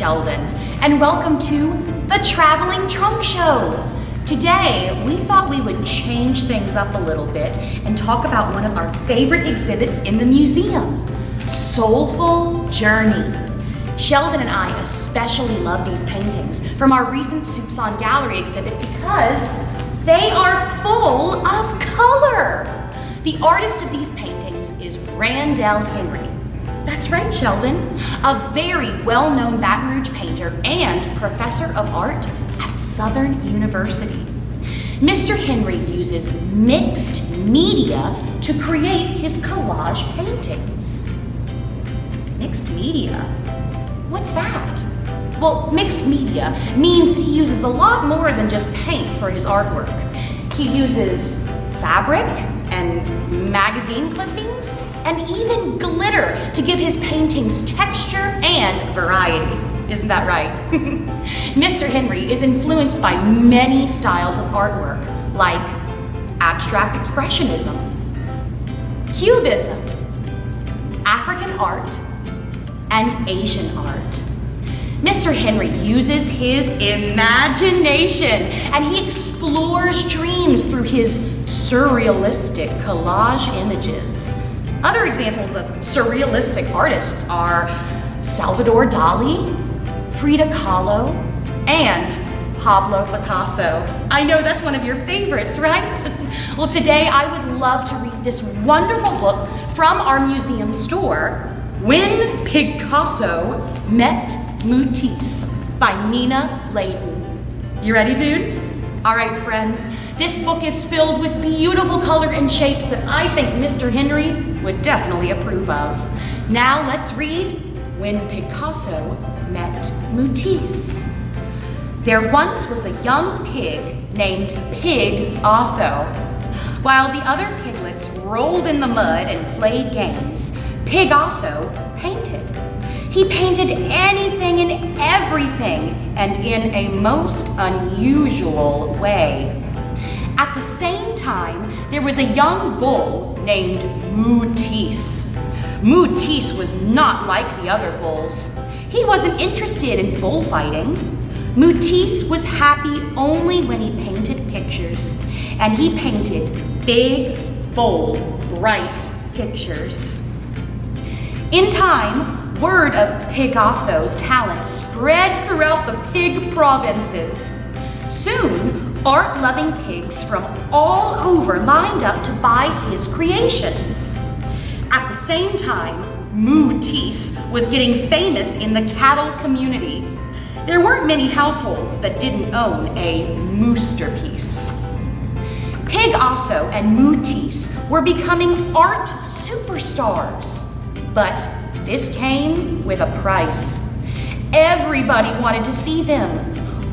Sheldon, and welcome to the Traveling Trunk Show. Today, we thought we would change things up a little bit and talk about one of our favorite exhibits in the museum, Soulful Journey. Sheldon and I especially love these paintings from our recent Soupçon Gallery exhibit because they are full of color. The artist of these paintings is Randall Henry. That's right, Sheldon, a very well-known Baton Rouge painter and professor of art at Southern University. Mr. Henry uses mixed media to create his collage paintings. Mixed media? What's that? Well, mixed media means that he uses a lot more than just paint for his artwork. He uses fabric and magazine clippings and even glitter to give his paintings texture and variety. Isn't that right? Mr. Henry is influenced by many styles of artwork, like abstract expressionism, cubism, African art, and Asian art. Mr. Henry uses his imagination and he explores dreams through his surrealistic collage images. Other examples of surrealistic artists are Salvador Dali, Frida Kahlo, and Pablo Picasso. I know that's one of your favorites, right? Well, today I would love to read this wonderful book from our museum store, When Pigasso Met Mootisse by Nina Layden. You ready, dude? All right, friends, this book is filled with beautiful color and shapes that I think Mr. Henry would definitely approve of. Now let's read When Pigasso Met Mootisse. There once was a young pig named Pigasso. While the other piglets rolled in the mud and played games, Pigasso painted. He painted anything and everything, and in a most unusual way. At the same time, there was a young bull named Mootisse. Mootisse was not like the other bulls. He wasn't interested in bullfighting. Mootisse was happy only when he painted pictures, and he painted big, bold, bright pictures. In time, word of Pigasso's talent spread throughout the pig provinces. Soon, art-loving pigs from all over lined up to buy his creations. At the same time, Mootisse was getting famous in the cattle community. There weren't many households that didn't own a moosterpiece. Pigasso and Mootisse were becoming art superstars, but this came with a price. Everybody wanted to see them.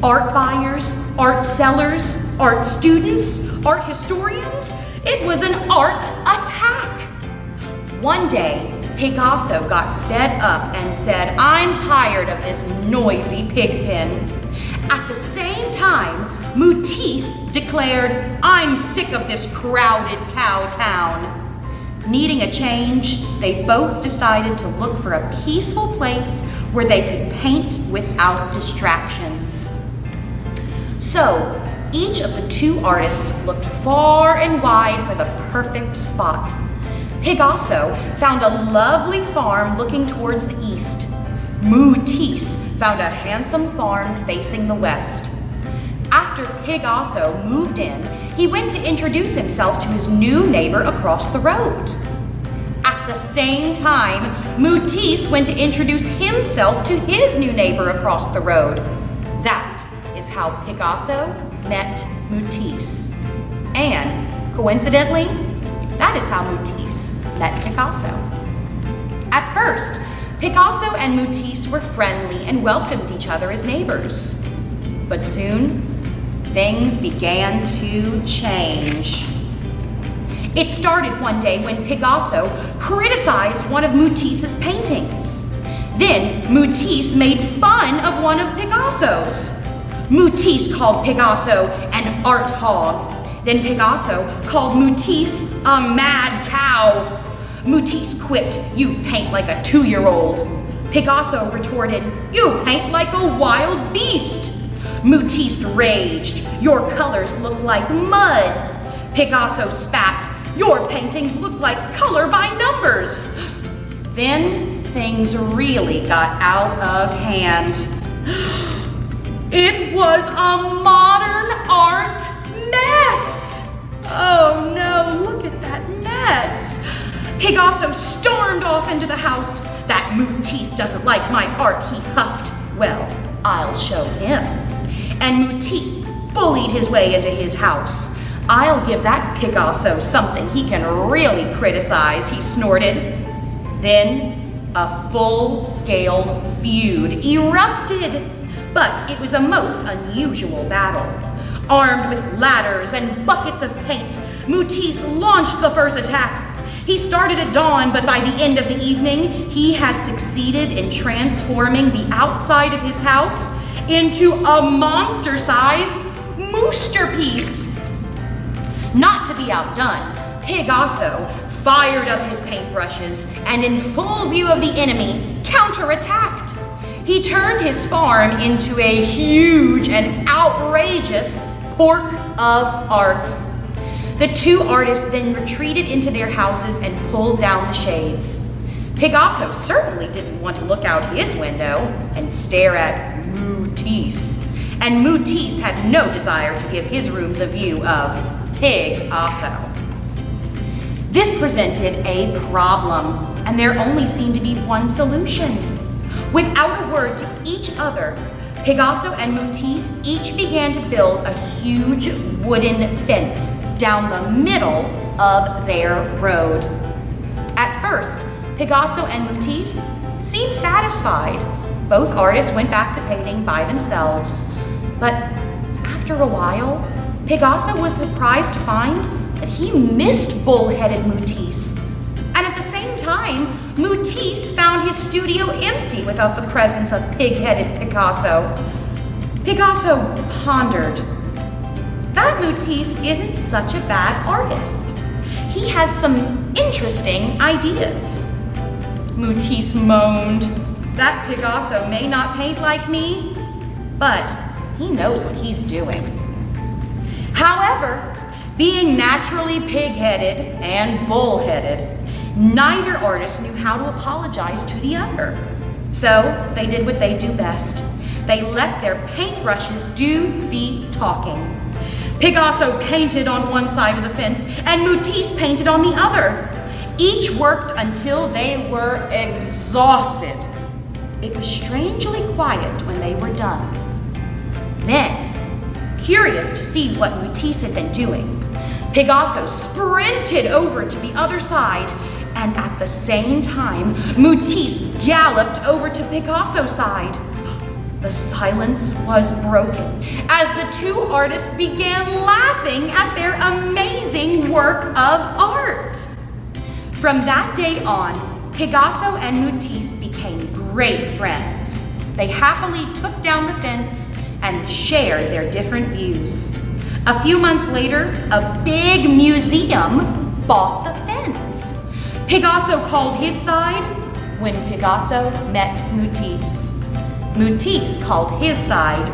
Art buyers, art sellers, art students, art historians. It was an art attack. One day, Pigasso got fed up and said, "I'm tired of this noisy pig pen." At the same time, Mootisse declared, "I'm sick of this crowded cow town." Needing a change, they both decided to look for a peaceful place where they could paint without distractions. So, each of the two artists looked far and wide for the perfect spot. Pigasso found a lovely farm looking towards the east. Mootisse found a handsome farm facing the west. After Pigasso moved in, he went to introduce himself to his new neighbor across the road. At the same time, Mootisse went to introduce himself to his new neighbor across the road. That is how Pigasso met Mootisse. And, coincidentally, that is how Mootisse met Picasso. At first, Pigasso and Mootisse were friendly and welcomed each other as neighbors. But soon, things began to change. It started one day when Pigasso criticized one of Mootisse's paintings. Then Mootisse made fun of one of Pigasso's. Mootisse called Pigasso an art hog. Then Pigasso called Mootisse a mad cow. Mootisse quipped, "You paint like a 2-year-old." Pigasso retorted, "You paint like a wild beast." Mootisse raged, "Your colors look like mud." Pigasso spat, "Your paintings look like color by numbers." Then things really got out of hand. It was a modern art mess. Oh no, look at that mess. Pigasso stormed off into the house. "That Mootisse doesn't like my art," he huffed. "Well, I'll show him." And Mootisse bullied his way into his house. "I'll give that Pigasso something he can really criticize," he snorted. Then a full-scale feud erupted, but it was a most unusual battle. Armed with ladders and buckets of paint, Mootisse launched the first attack. He started at dawn, but by the end of the evening, he had succeeded in transforming the outside of his house into a monster-sized moosterpiece. Not to be outdone, Pigasso fired up his paintbrushes and in full view of the enemy, counterattacked. He turned his farm into a huge and outrageous pork of art. The two artists then retreated into their houses and pulled down the shades. Pigasso certainly didn't want to look out his window and stare at Mootisse, and Mootisse had no desire to give his rooms a view of Pigasso. This presented a problem, and there only seemed to be one solution. Without a word to each other, Pigasso and Mootisse each began to build a huge wooden fence down the middle of their road. At first, Pigasso and Mootisse seemed satisfied. Both artists went back to painting by themselves. But after a while, Pigasso was surprised to find that he missed bull-headed Mootisse. And at the same time, Mootisse found his studio empty without the presence of pig-headed Picasso. Pigasso pondered. That Mootisse isn't such a bad artist. He has some interesting ideas. Mootisse moaned. That Pigasso may not paint like me, but he knows what he's doing. However, being naturally pig-headed and bull-headed, neither artist knew how to apologize to the other. So they did what they do best. They let their paintbrushes do the talking. Pigasso painted on one side of the fence and Mootisse painted on the other. Each worked until they were exhausted. It was strangely quiet when they were done. Then, curious to see what Mootisse had been doing, Pigasso sprinted over to the other side, and at the same time, Mootisse galloped over to Picasso's side. The silence was broken as the two artists began laughing at their amazing work of art. From that day on, Pigasso and Mootisse became great friends. They happily took down the fence and shared their different views. A few months later, a big museum bought the fence. Pigasso called his side when Pigasso met Mootisse. Mootisse called his side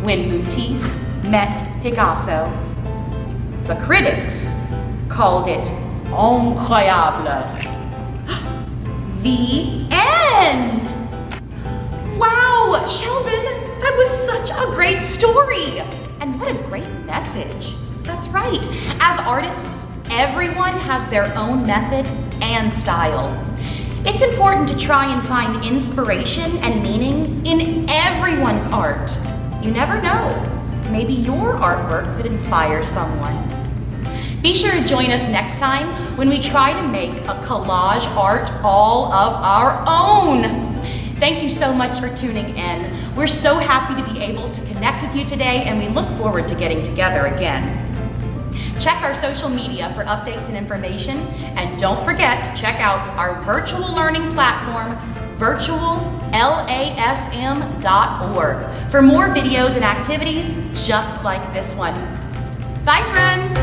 when Mootisse met Pigasso. The critics called it incroyable. The end! Wow, Sheldon, that was such a great story! And what a great message. That's right. As artists, everyone has their own method and style. It's important to try and find inspiration and meaning in everyone's art. You never know. Maybe your artwork could inspire someone. Be sure to join us next time when we try to make a collage art all of our own. Thank you so much for tuning in. We're so happy to be able to connect with you today, and we look forward to getting together again. Check our social media for updates and information, and don't forget to check out our virtual learning platform, virtuallasm.org, for more videos and activities just like this one. Bye, friends!